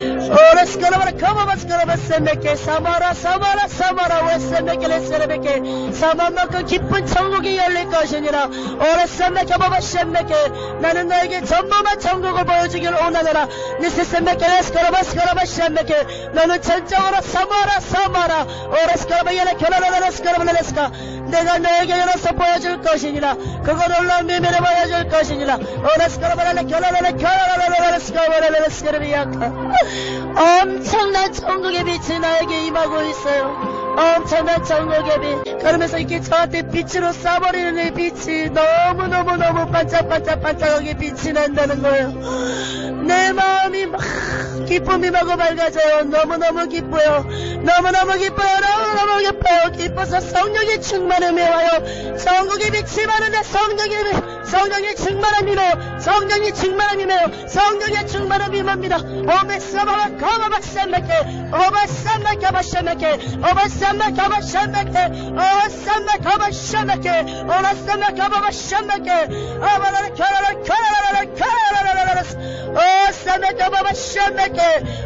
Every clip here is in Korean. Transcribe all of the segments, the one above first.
Ora scalavara come scalavara semeke samara samara samara 왜 semeke 세레베케 사만만큼 기쁜 천국이 열릴 것이니라. 오라 semeke 바바 semeke 나는 너에게 전범한 천국을 보여주기를 원하노라. 니세 semeke 스카라바 스카라바 semeke 너는 전적으로 사마라 사마라 오라 스카라바 예레 결혼하라 스카라바 레스카 내가 너에게 열어서 보여줄 것이니라. 그걸 올라 미미를 보여줄 것이니라. 오라 스카라바 레 결혼하라 스카라바 레스카라비야카 엄청난 천국의 빛이 나에게 임하고 있어요. 엄청난 천국의 빛. 그러면서 이렇게 저한테 빛으로 쏴버리는 이 빛이 너무너무너무 반짝반짝반짝하게 빛이 난다는 거예요. 내 마음이 막 기쁨이 마구 밝아져요. 너무너무 기뻐요. 너무너무 기뻐요. 너무너무 기뻐요. 기뻐서 성령의 충만함이 와요. 천국의 빛이 많은데 성령의 충만함이네요. 성령의 충만함이네요. 성령의 충만함이 뭡니다. 오메사바와 가바바삼메케 오바삼메 가바삼메케 오바삼메 가바삼메케 오바삼메 가바삼메케 오라삼메 가바바삼메케 오바라라 카라라 오삼메 가바바삼메케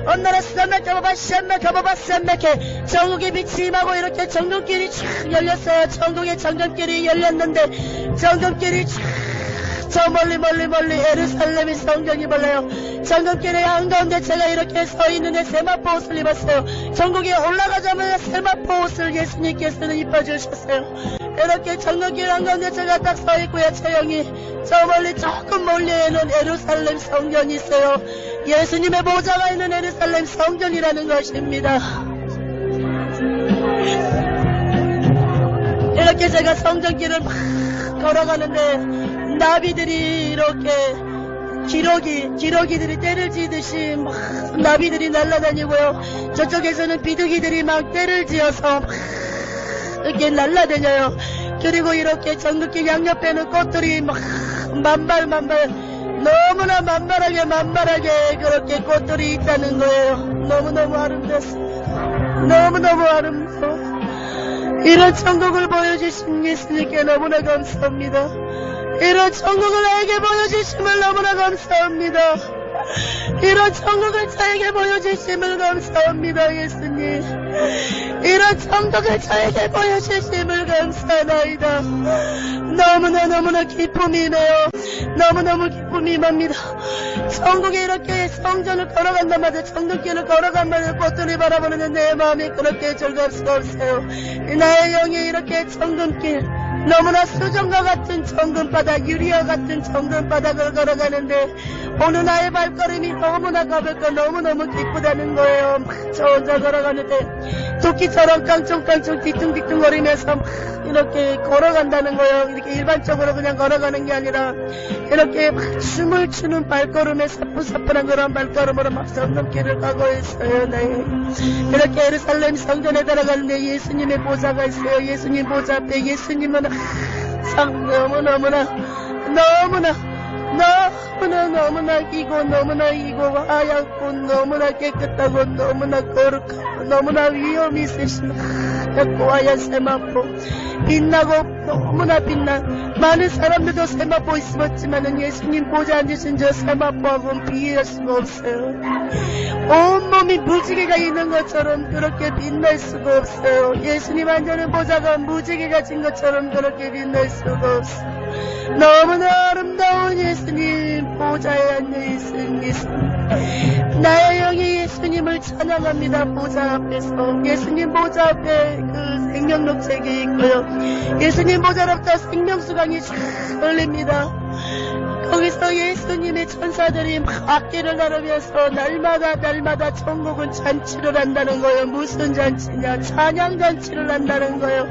온나라 삼메 가바바삼메 가바바삼메케 천국의 빛이 임하고 이렇게 정금길이 쫙 열렸어요. 천국의 정금길이 열렸는데 정금길이 쫙 저 멀리 에루살렘이 성전이 벌려요. 정금길의 한가운데 제가 이렇게 서 있는데 세마포 옷을 입었어요. 전국에 올라가자마자 세마포 옷을 예수님께서는 입어주셨어요. 이렇게 정금길 한가운데 제가 딱 서 있고요. 처형이 저 멀리 조금 멀리에는 에루살렘 성전이 있어요. 예수님의 보좌가 있는 에루살렘 성전이라는 것입니다. 이렇게 제가 성전길을 막 걸어가는데 나비들이 이렇게 기러기들이 떼를 지듯이 막 나비들이 날아다니고요. 저쪽에서는 비둘기들이 막 떼를 지어서 막 이렇게 날아다녀요. 그리고 이렇게 정글길 양옆에는 꽃들이 막 너무나 만발하게 그렇게 꽃들이 있다는 거예요. 너무너무 아름답습니다. 너무너무 아름다워. 이런 천국을 보여주신 예수님께 너무나 감사합니다. 이런 천국을 나에게 보여주심을 너무나 감사합니다. 이런 천국을 저에게 보여주심을 감사합니다. 예수님 이런 천국을 저에게 보여주심을 감사하나이다. 너무나 기쁨이네요. 너무너무 기쁨이 맙니다. 천국에 이렇게 성전을 걸어간다마자 정금길을 걸어간다마자 꽃들이 바라보는 내 마음이 그렇게 즐거울 수가 없어요. 나의 영이 이렇게 정금길 너무나 수정과 같은 정금바닥 유리와 같은 정금바닥을 걸어가는데 오늘 나의 발걸음이 너무나 가볍고 너무너무 기쁘다는 거예요. 저 혼자 걸어가는데 토끼처럼 깡총깡총 뒤뚱뒤뚱거리면서 막 이렇게 걸어간다는 거예요. 이렇게 일반적으로 그냥 걸어가는 게 아니라 이렇게 막 춤을 추는 발걸음에 사뿐사뿐한 그런 발걸음으로 막 성금길을 가고 있어요. 네. 이렇게 예루살렘 성전에 들어가는데 예수님의 보좌가 있어요. 예수님 보좌 앞에 예수님은 항상 너무나 이고 하얗고 너무나 깨끗하고 너무나 거룩하고 너무나 위엄이 있으신 하얗고 하얀 세마포 빛나고 너무나 빛나 많은 사람들도 세마포 있었지만은 예수님 보좌 앉으신 저 세마포하고는 비교할 수가 없어요. 온몸이 무지개가 있는 것처럼 그렇게 빛날 수가 없어요. 예수님 앉는 보좌가 무지개가 진 것처럼 그렇게 빛날 수가 없어요. 너무나 아름다운 예수님 보좌에 앉아있은 예수님 나의 영이 예수님을 찬양합니다. 보좌 앞에서 예수님 보좌 앞에 그 생명록책이 있고요. 예수님 보좌로부터 생명수강이 쫙 흘립니다. 거기서 예수님의 천사들이 막 악기를 나르면서 날마다 천국은 잔치를 한다는 거예요. 무슨 잔치냐? 찬양 잔치를 한다는 거예요.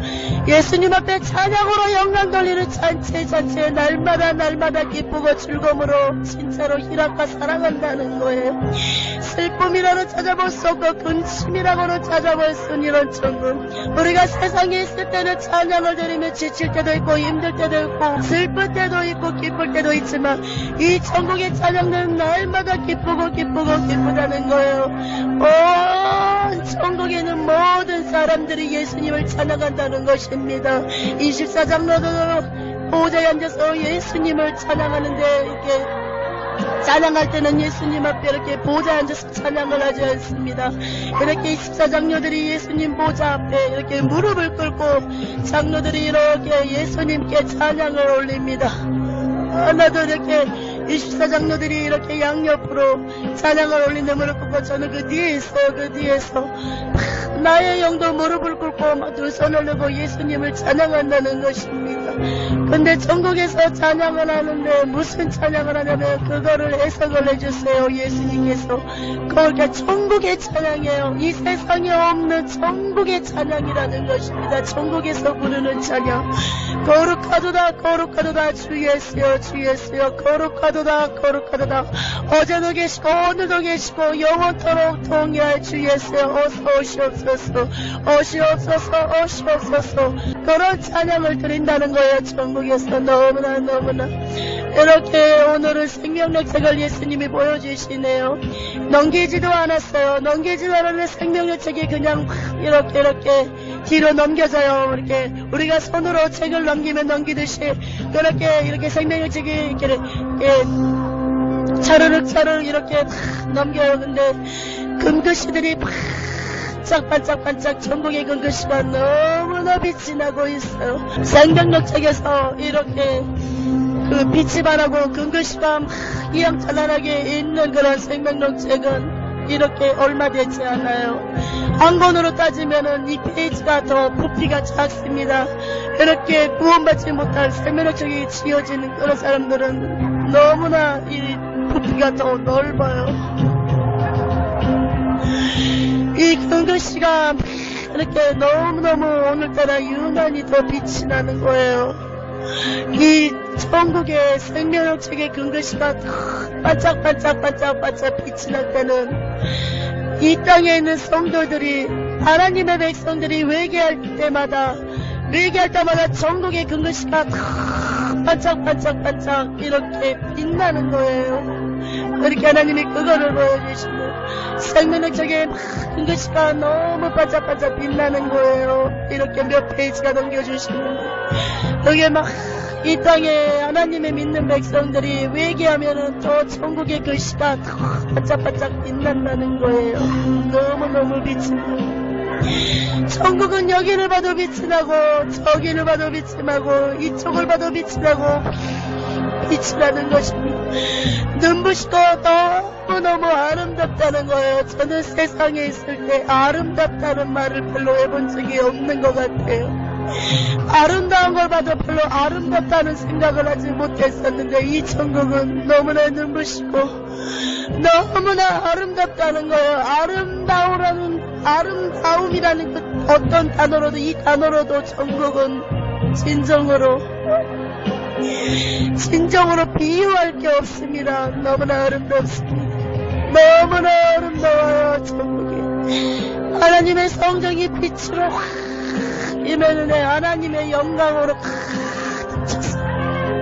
예수님 앞에 찬양으로 영광 돌리는 잔치에 날마다 기쁘고 즐거움으로 진짜로 희락과 사랑한다는 거예요. 슬픔이라도 찾아볼 수 없고 근심이라고는 찾아볼 수 없는 이런 천국. 우리가 세상에 있을 때는 찬양을 드리며 지칠 때도 있고 힘들 때도 있고 슬플 때도 있고 기쁠 때도 있지만 이 천국의 찬양은 날마다 기쁘다는 거예요. 온 천국에는 모든 사람들이 예수님을 찬양한다는 것입니다. 24장로도 보좌에 앉아서 예수님을 찬양하는데 이렇게 찬양할 때는 예수님 앞에 이렇게 보좌에 앉아서 찬양을 하지 않습니다. 이렇게 24장로들이 예수님 보좌 앞에 이렇게 무릎을 꿇고 장로들이 이렇게 예수님께 찬양을 올립니다. 나도 이렇게 24장로들이 이렇게 양옆으로 찬양을 올리는 무릎 꿇고 저는 그 뒤에서 나의 영도 무릎을 꿇고 막 두 손을 들고 예수님을 찬양한다는 것입니다. 근데 전국에서 찬양을 하는데 무슨 찬양을 하냐면 그거를 해석을 해주세요. 예수님께서 그러니까 천국의 찬양이에요. 이 세상에 없는 천국의 찬양이라는 것입니다. 천국에서 부르는 찬양. 거룩하도다 거룩하도다 주 예수여 주 예수여 거룩하도다 거룩하도다 어제도 계시고 오늘도 계시고 영원토록 동의할 주 예수여 어서 오시옵소서 오시옵소서 오시옵소서 그런 찬양을 드린다는 거예요. 천국에서 너무나 이렇게 오늘은 생명력 책을 예수님이 보여주시네요. 넘기지도 않았어요. 넘기지도 않았는데 생명력 책이 그냥 이렇게 뒤로 넘겨져요. 이렇게 우리가 손으로 책을 넘기면 넘기듯이 이렇게 생명력 책이 이렇게 차르륵 이렇게 넘겨요. 근데 금글씨들이 반짝반짝 천국의 금글씨가 너무나 빛이 나고 있어요. 생명력 책에서 이렇게 그 빛이 바라고 금글씨가 이양찬란하게 있는 그런 생명력 책은 이렇게 얼마 되지 않아요. 한 권으로 따지면은 이 페이지가 더 부피가 작습니다. 이렇게 구원받지 못한 생명력 책이 지어지는 그런 사람들은 너무나 이 부피가 더 넓어요. 이 금글씨가 이렇게 너무너무 오늘따라 유난히 더 빛이 나는 거예요. 이 천국의 생명력 책의 금글씨가 반짝반짝 빛이 날 때는 이 땅에 있는 성도들이 하나님의 백성들이 회개할 때마다 천국의 금글씨가 반짝반짝 이렇게 빛나는 거예요. 이렇게 하나님이 그거를 보여주시고 생명력 책의 금글씨가 너무 반짝반짝 빛나는 거예요. 이렇게 몇 페이지가 넘겨주시면 여기에 이 땅에 하나님의 믿는 백성들이 회개하면은 또 천국의 글씨가 더 반짝반짝 빛난다는 거예요. 너무너무 빛이 나요. 천국은 여기를 봐도 빛이 나고 저기를 봐도 빛이 나고 이쪽을 봐도 빛이 나고 빛이 나는 것입니다. 눈부시고 너무너무 아름답다는 거예요. 저는 세상에 있을 때 아름답다는 말을 별로 해본 적이 없는 것 같아요. 아름다운 걸 봐도 별로 아름답다는 생각을 하지 못했었는데 이 천국은 너무나 눈부시고 너무나 아름답다는 거예요. 아름다움이라는 그 어떤 단어로도 이 단어로도 천국은 진정으로 비유할 게 없습니다. 너무나 아름답습니다. 너무나 아름다워요. 천국이 하나님의 성정이 빛으로 이면은에 하나님의 영광으로 가득 찼어요.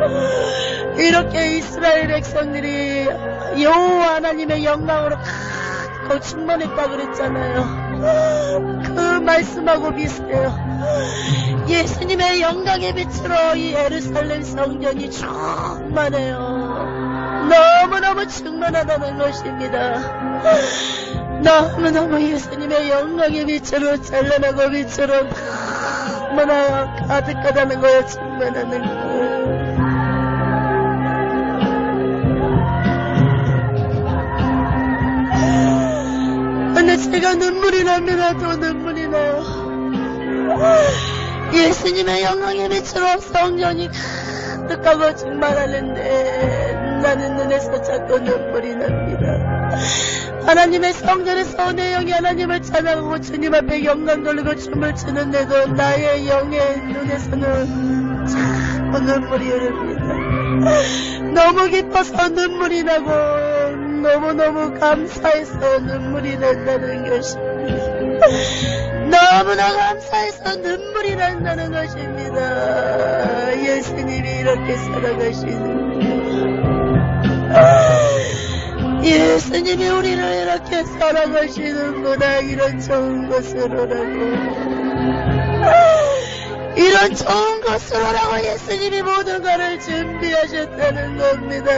이렇게 이스라엘 백성들이 여호와 하나님의 영광으로 가득 충만했다 그랬잖아요. 그 말씀하고 비슷해요. 예수님의 영광의 빛으로 이 예루살렘 성전이 충만해요. 너무너무 충만하다는 것입니다. 너무너무 예수님의 영광의 빛으로 찬란하고 빛으로 너무나 가득하다는 거예요. 충만하는 거예요. 근데 제가 눈물이 납니다. 또 눈물이 나요. 예수님의 영광의 빛으로 성전이 가득하고 충만하는데 나는 눈에서 자꾸 눈물이 납니다. 하나님의 성전에서 내 영이 하나님을 찬양하고 주님 앞에 영광 돌리고 춤을 추는데도 나의 영의 눈에서는 자꾸 눈물이 흐릅니다. 너무 기뻐서 눈물이 나고 너무너무 감사해서 눈물이 난다는 것입니다. 너무나 감사해서 눈물이 난다는 것입니다. 예수님이 이렇게 살아가시는 예수님이 우리를 이렇게 살아가시는구나. 이런 좋은 것으로라고 이런 좋은 것으로라고 예수님이 모든 것을 준비하셨다는 겁니다.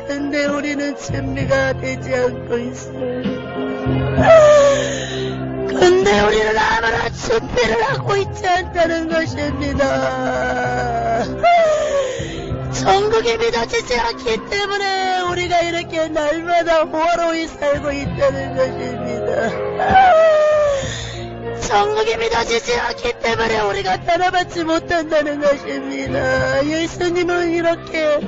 근데 우리는 준비가 되지 않고 있어요. 근데 우리는 아무런 준비를 하고 있지 않다는 것입니다. 천국이 믿어지지 않기 때문에 우리가 이렇게 날마다 호화로이 살고 있다는 것입니다. 천국이 믿어지지 않기 때문에 우리가 따라받지 못한다는 것입니다. 예수님이 이렇게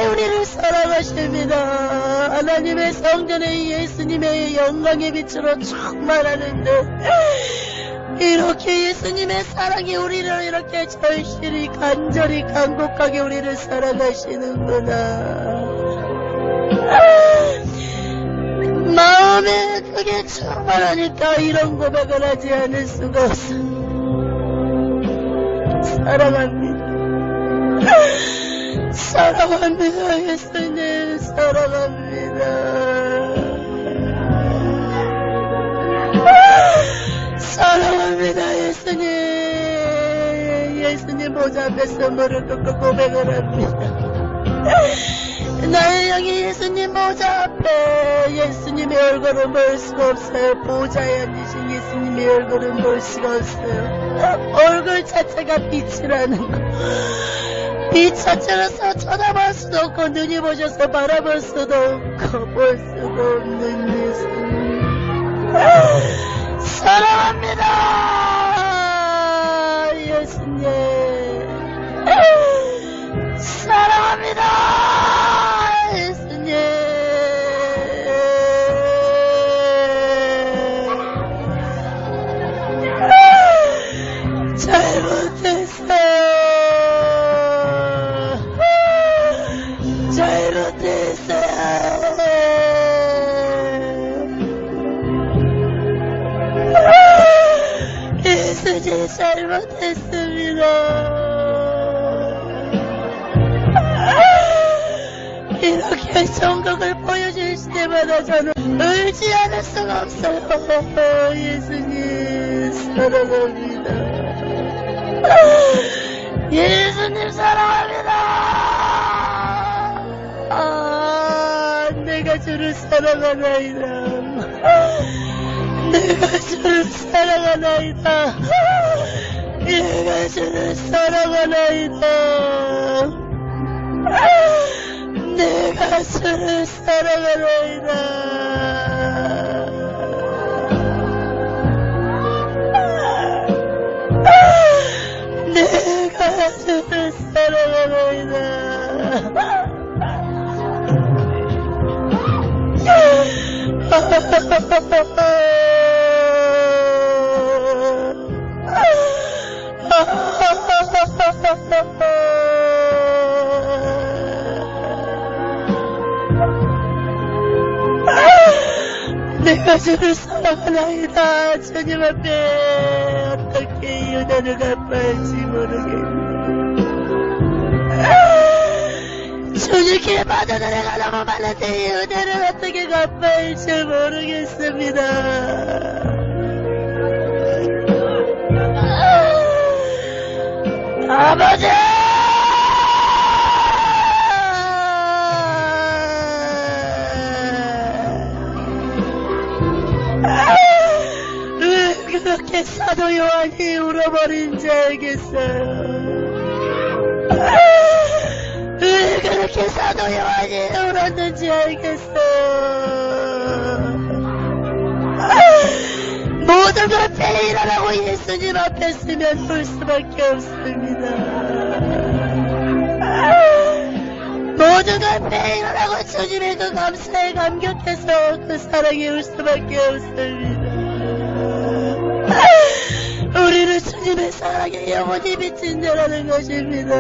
우리를 사랑하십니다. 하나님의 성전에 예수님의 영광의 빛으로 충만하는데 이렇게 예수님의 사랑이 우리를 이렇게 절실히 간절히 간곡하게 우리를 사랑하시는구나. 마음에 그게 충만하니까 이런 고백을 하지 않을 수가 없어. 사랑합니다. 사랑합니다. 예수님 사랑합니다. 사랑합니다. 예수님. 예수님 보좌 앞에서 무릎 꿇고 고백을 합니다. 나의 영이 예수님 보좌 앞에 예수님의 얼굴을 볼 수가 없어요. 보좌에 앉으신 예수님의 얼굴을 볼 수가 없어요. 얼굴 자체가 빛이라는 거. 빛 자체로서 쳐다볼 수도 없고 눈이 보셔서 바라볼 수도 없고 볼 수도 없는 예수님. 사랑합니다. 예수님. 사랑합니다. 예수님. 잘못했어요. 예수님 잘못했습니다. 이렇게 천국을 보여주실 때마다 저는 울지 않을 수가 없어요. 예수님 사랑합니다. 예수님 사랑합니다. 내가 주를 사랑하나이다. 내가 주를 사랑하나이다. 내가 주를 사랑하나이다. 내가 주를 사랑하나이다. 내가 주를 사랑하나이다. 내가 주를 사랑하나이다. 주님 앞에 어떻게 은혜를 갚아야지 모르겠네. 주님께 받은 은혜가 너무 많은데 이 은혜를 어떻게 갚아야지 모르겠습니다. 아버지! 왜 그렇게 사도 요한이 울어버린지 알겠어요. 왜 그렇게 사도 요한이 울었는지 알겠어요. 모든 걸 배일하라고 예수님 앞에 쓰면 볼 수밖에 없습니다. 모든 걸 배일하라고 주님의 그 감사에 감격해서 그 사랑에 울 수밖에 없습니다. 우리는 주님의 사랑에 영원히 비친다라는 것입니다.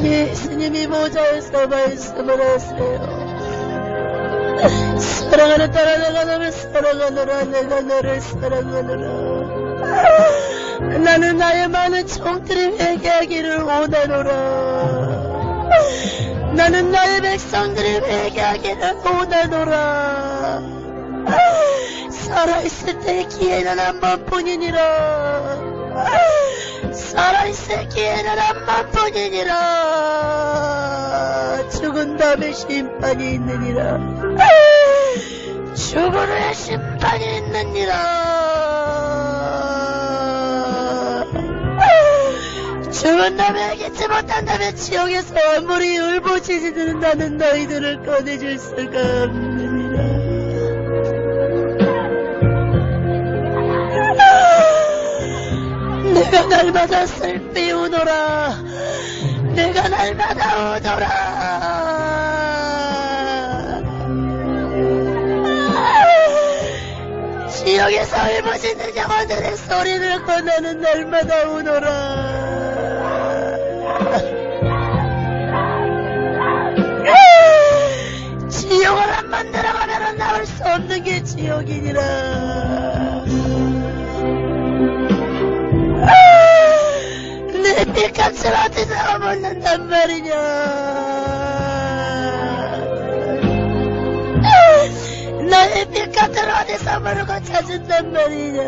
예수님이 모자에서 말씀을 하세요. 사랑하는 딸아, 내가 너를 사랑하노라. 내가 너를 사랑하노라. 나는 나의 많은 종들이 회개하기를 원하노라. 나는 나의 백성들이 회개하기를 원하노라. 살아있을 때의 기회는 한 번뿐이니라. 살아있을 기회는 한 번뿐이니라. 죽은 다음에 심판이 있느니라. 죽은 후에 심판이 있느니라. 죽은 다음에 깨지 못한다면 지옥에서 아무리 울부짖으든 나는 너희들을 꺼내줄 수가 없느니라. 내가 날마다 슬피 우노라. 내가 날마다 우노라. 지옥에서 울부짖는 영혼들의 소리를 꺼내는 날마다 우노라. 지옥을 한번 들어가면 나올 수 없는 게 지옥이니라. 내 핏값을 어디서 묻는단 말이냐. 나의 핏값을 어디서 물고 찾은단 말이냐.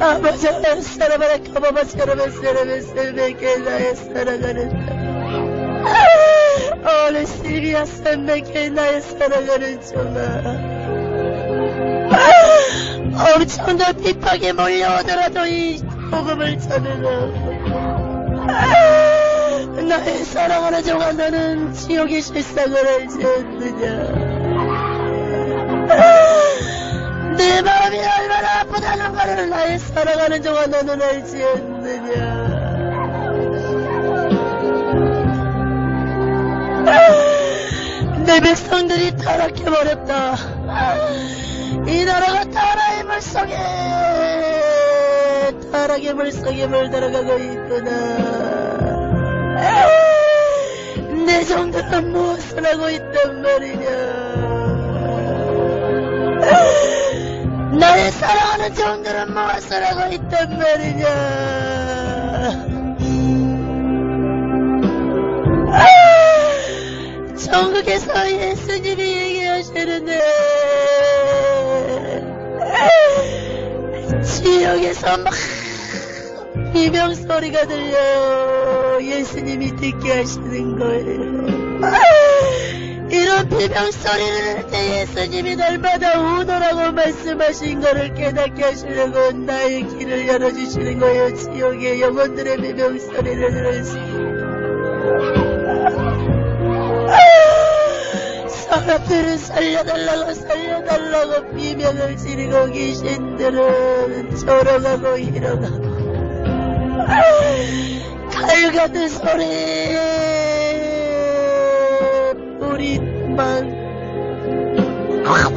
아버지, 사랑하는 가마마처럼 사랑을 나의 사랑하는 오늘 실비아 선배께 나의 사랑하는 종아. 엄청난 핍박에 몰려오더라도 이 복음을 전해라. 나의 사랑하는 종아, 너는 지옥의 실상을 알지 않느냐. 내 마음이 얼마나 아프다는 것을 나의 사랑하는 종아, 너는 알지 않느냐. 내 백성들이 타락해버렸다. 이 나라가 타락의 물속에, 타락의 물속에 물들어가고 있구나. 내 종들은 무엇을 하고 있단 말이냐. 나의 사랑하는 종들은 무엇을 하고 있단 말이냐. 천국에서 예수님이 얘기하시는데 지옥에서 막 비명소리가 들려 예수님이 듣게 하시는 거예요. 이런 비명소리를 할 때 예수님이 날마다 우노라고 말씀하신 거를 깨닫게 하시려고 나의 길을 열어주시는 거예요. 지옥의 영혼들의 비명소리를 들을 수 있어요. 사람들은 살려달라고 비명을 지르고 귀신들은 졸어가고 일어나고 칼 같은 소리, 뿌리만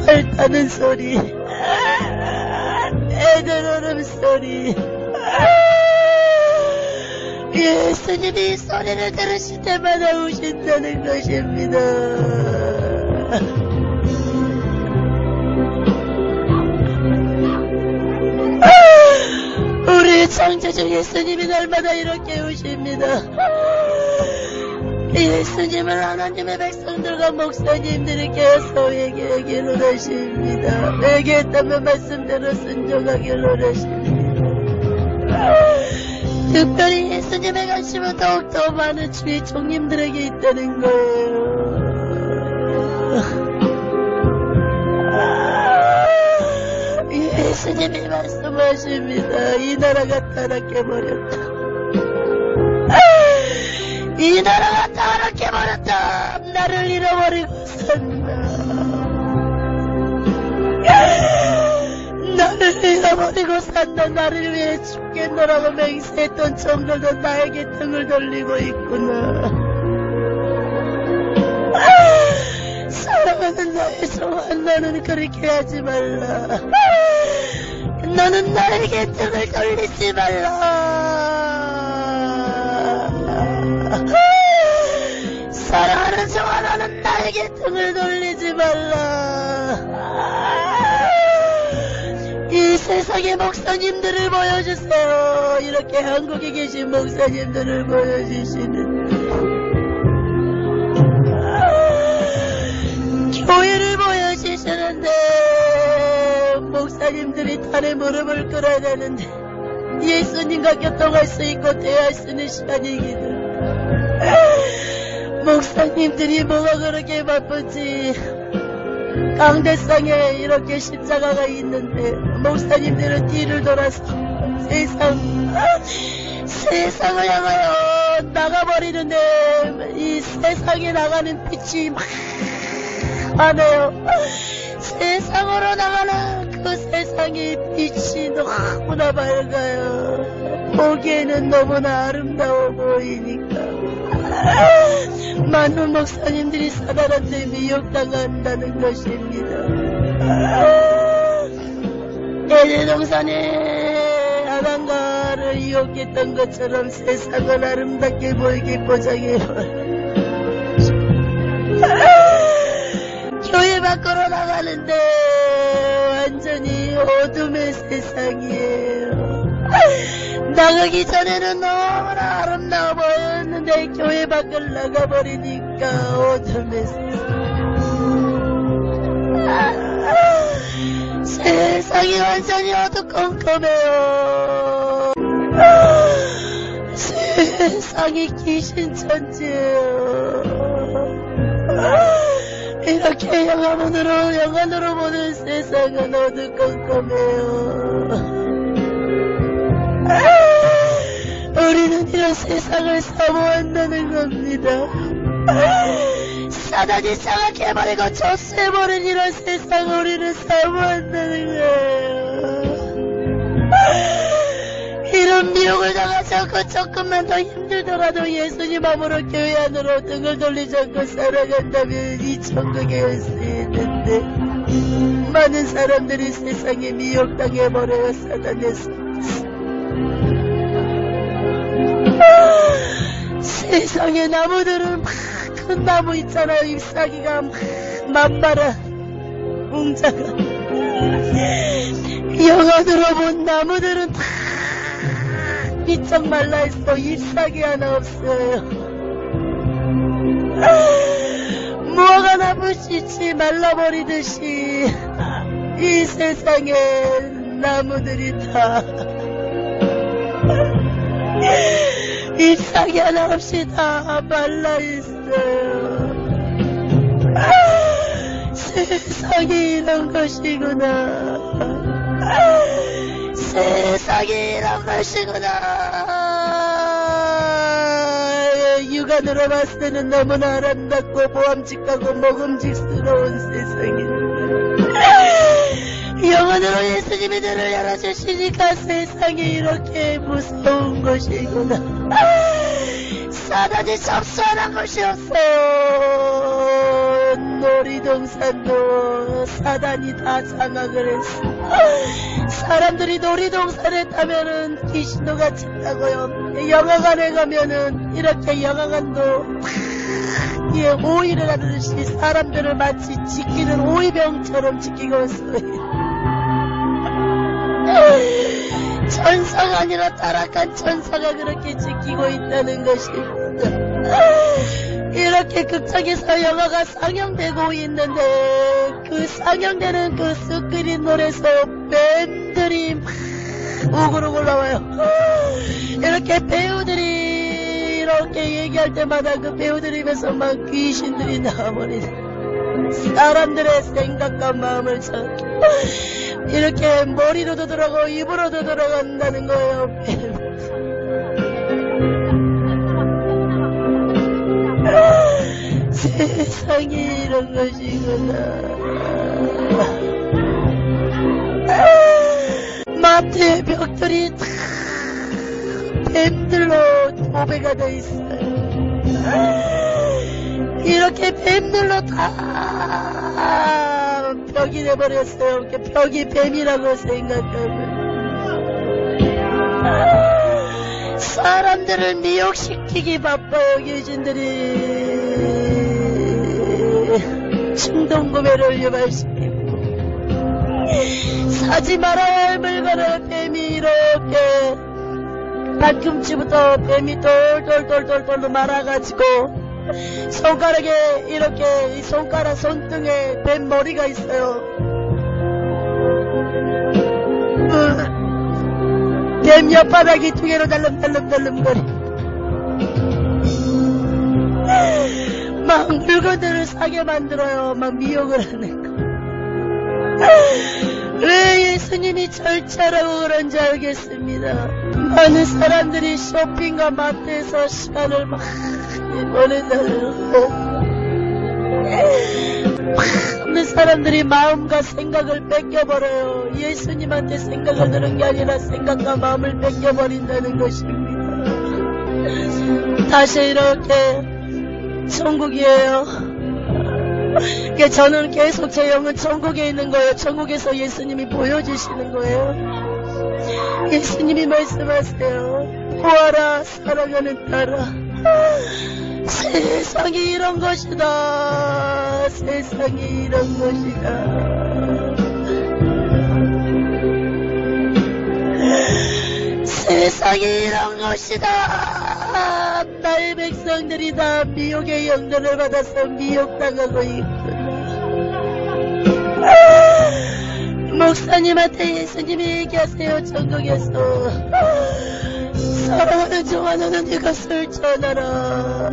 활 타는 소리, 애들 울음소리. 예수님이 이 소리를 들으실 때마다 우신다는 것입니다. 우리 창조주 예수님이 날마다 이렇게 우십니다. 예수님은 하나님의 백성들과 목사님들이 계속 회개하기를 원하십니다. 회개했다면 말씀대로 순종하기를 원하십니다. 특별히 예수님의 관심은 더욱더 많은 주의 종님들에게 있다는 거예요. 예수님이 말씀하십니다. 이 나라가 타락해버렸다. 이 나라가 타락해버렸다. 나를 잃어버리고 산다. 나를 잃어버리고 산다. 나를 위해 죽겠노라고 맹세했던 정들도 나에게 등을 돌리고 있구나. 사랑하는 나의 소원, 너는 그렇게 하지 말라. 너는 나에게 등을 돌리지 말라. 사랑하는 소원, 너는 나에게 등을 돌리지 말라. 이 세상의 목사님들을 보여주세요. 이렇게 한국에 계신 목사님들을 보여주시는데, 교회를 보여주시는데, 목사님들이 탄에 무릎을 꿇어야 되는데, 예수님과 교통할 수 있고 대화할 수 있는 시간이기도. 목사님들이 뭐가 그렇게 바쁜지. 강대상에 이렇게 십자가가 있는데 목사님들은 뒤를 돌아서 세상을 향하여 나가버리는데 이 세상에 나가는 빛이 막 하네요. 세상으로 나가는 그 세상의 빛이 너무나 밝아요. 보기에는 너무나 아름다워 보이니까 많은 목사님들이 사단한테 미혹당한다는 것입니다. 에덴동산에 아담과를 유혹했던 것처럼 세상을 아름답게 보이게 포장해버려. 교회 밖으로 나가는데 완전히 어둠의 세상이에요. 나가기 전에는 너무나 아름다워 보였는데 교회 밖을 나가버리니까 어둠의 세상이 완전히 어두컴컴해요. 세상이 귀신천지예요. 이렇게 영안으로 보는 세상은 어두컴컴해요. 우리는 이런 세상을 사모한다는 겁니다. 사단이 장악해버리고 접수해버린 이런 세상 우리는 사모한다는 거예요. 이런 미혹을 당하지 않고 조금만 더 힘들더라도 예수님 앞으로 교회 안으로 등을 돌리지 않고 살아간다면 이 천국에 올 수 있는데 많은 사람들이 세상에 미혹당해버려요. 사단의 세상에 나무들은 막 큰 나무 있잖아요. 잎사귀가 막 만발한 웅장한 영안으로 본 나무들은 다 비쩍 말라있어. 잎사귀 하나 없어요. 무화과 나무씨지 말라버리듯이 이 세상에 나무들이 다 잎사귀 하나 없이 다 말라있어요. 세상이 이런 것이구나. 세상이 이런 것이구나. 육안으로 봤을 때는 너무나 아름답고 보암직하고 먹음직스러운 세상인데 영원으로 예수님이 눈을 열어주시니까 세상이 이렇게 무서운 것이구나. 사단이 접수하는 것이 없어요. 놀이동산도 사단이 다 장악을 했어. 사람들이 놀이동산에 타면은 귀신도 같이 타고요. 영화관에 가면은 이렇게 영화관도 예, 오이를 하듯이 사람들을 마치 지키는 오이병처럼 지키고 있어요. 천사가 아니라 타락한 천사가 그렇게 지키고 있다는 것입니다. 이렇게 극장에서 영화가 상영되고 있는데 그 상영되는 그 스크린 놀에서 밴들이 막 우글우글 나와요. 이렇게 배우들이 이렇게 얘기할 때마다 그 배우들 입에서 막 귀신들이 나와버리네. 사람들의 생각과 마음을 이렇게 머리로도 들어가고 입으로도 들어간다는 거예요. 세상이 이런 것이구나. 앞뒤에 벽돌이 다 뱀들로 도배가 돼 있어요. 이렇게 뱀들로 다 벽이 돼버렸어요. 벽이 뱀이라고 생각하면 사람들을 미혹시키기 바빠요. 귀신들이 충동구매를 유발시키고 사지 말아야 할 물건을 뱀이 이렇게 발꿈치부터 뱀이 돌돌돌돌돌 말아가지고 손가락에 이렇게 이 손가락 손등에 뱀 머리가 있어요. 뱀 옆바닥이 두 개로 달름달름달름거리. 막 물건들을 사게 만들어요. 막 미혹을 하는 거. 왜 예수님이 절차라고 그런지 알겠습니다. 많은 사람들이 쇼핑과 마트에서 시간을 많이 보낸다고. 많은 사람들이 마음과 생각을 뺏겨버려요. 예수님한테 생각을 드는 게 아니라 생각과 마음을 뺏겨버린다는 것입니다. 다시 이렇게 천국이에요. 저는 계속 제 영은 천국에 있는 거예요. 천국에서 예수님이 보여주시는 거예요. 예수님이 말씀하세요. 보아라 사랑하는 딸아, 세상이 이런 것이다. 세상이 이런 것이다. 세상이 이런 것이다. 나의 백성들이 다 미혹의 영들을 받아서 미혹당하고 있구나. 목사님한테 예수님이 얘기하세요. 천국에서 사랑하는 종아, 너는 이것을 전하라.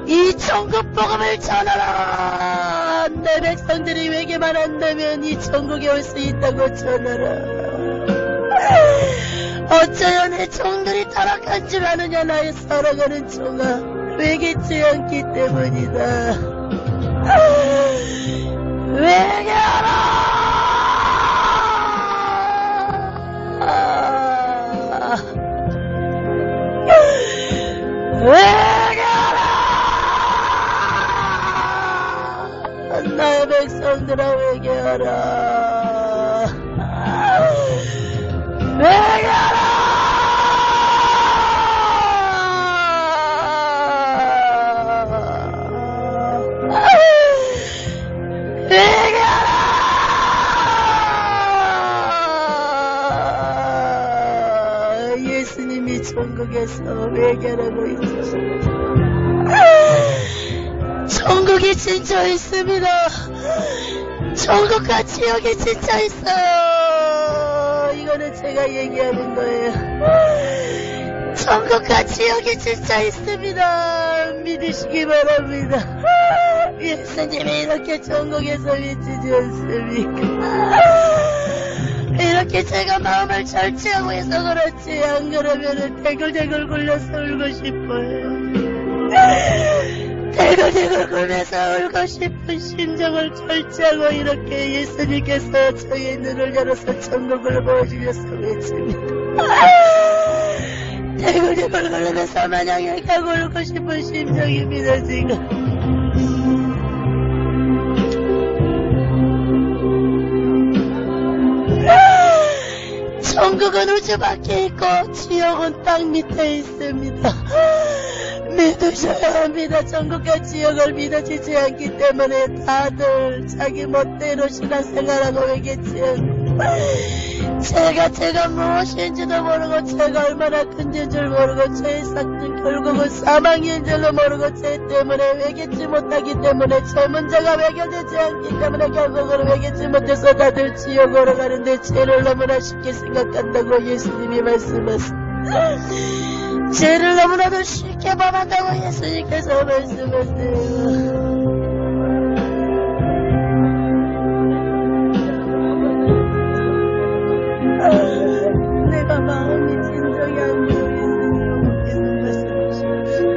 이 천국 복음을 전하라. 내 백성들이 외게만 한다면 이 천국에 올 수 있다고 전하라. 어쩌여 내 종들이 타락한 줄 아느냐. 나의 사랑하는 종아, 외겠지 않기 때문이다. 외게하라. 외게하라. 나의 백성들아, 외게하라. 외게하라. 예수님이 천국에서 외계라고 있으십니다. 천국이 진짜 있습니다. 천국과 지옥이 진짜 있어요. 이거는 제가 얘기하는 거예요. 천국과 지옥이 진짜 있습니다. 믿으시기 바랍니다. 예수님이 이렇게 천국에서 미치지 않습니까? 이렇게 제가 마음을 절제하고 있어 그렇지, 안 그러면은 대글대글 굴려서 울고 싶어요. 대글대글 굴려서 울고 싶은 심정을 절제하고 이렇게 예수님께서 저의 눈을 열어서 천국을 보여주셔서 외칩니다. 대글대글 굴리면서 마냥 가고 울고 싶은 심정입니다, 지금. 천국은 우주 밖에 있고 지옥은 땅 밑에 있습니다. 믿으셔야 합니다. 천국과 지옥을 믿어지지 않기 때문에 다들 자기 멋대로 신앙생활하고 있겠지. 제가 무엇인지도 모르고 제가 얼마나 큰지인 줄 모르고 죄의 삭은 결국은 사망인 줄로 모르고 죄 때문에 외겠지 못하기 때문에 죄 문제가 외겨지지 않기 때문에 결국은 외겠지 못해서 다들 지옥으로 가는데 죄를 너무나 쉽게 생각한다고 예수님이 말씀하세요. 죄를 너무나도 쉽게 범한다고 예수님께서 말씀하세요. 내가 마음이 진정이 안 되고 예수님께서 말씀하시죠.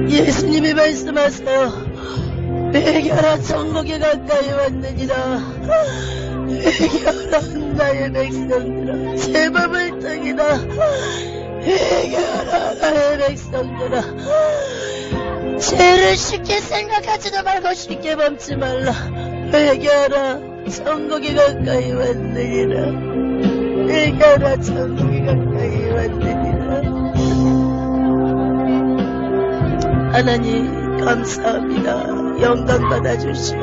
예수님이 말씀하세요. 회개하라, 천국이 가까이 왔느니라. 회개하라, 나의 백성들아, 제법을 땅이다. 회개하라, 나의 백성들아. 죄를 쉽게 생각하지도 말고 쉽게 범치 말라. 회개하라, 천국이 가까이 왔느니라. 회개하라, 천국이 가까이 왔느니라. 하나님 감사합니다. 영광 받아주시오.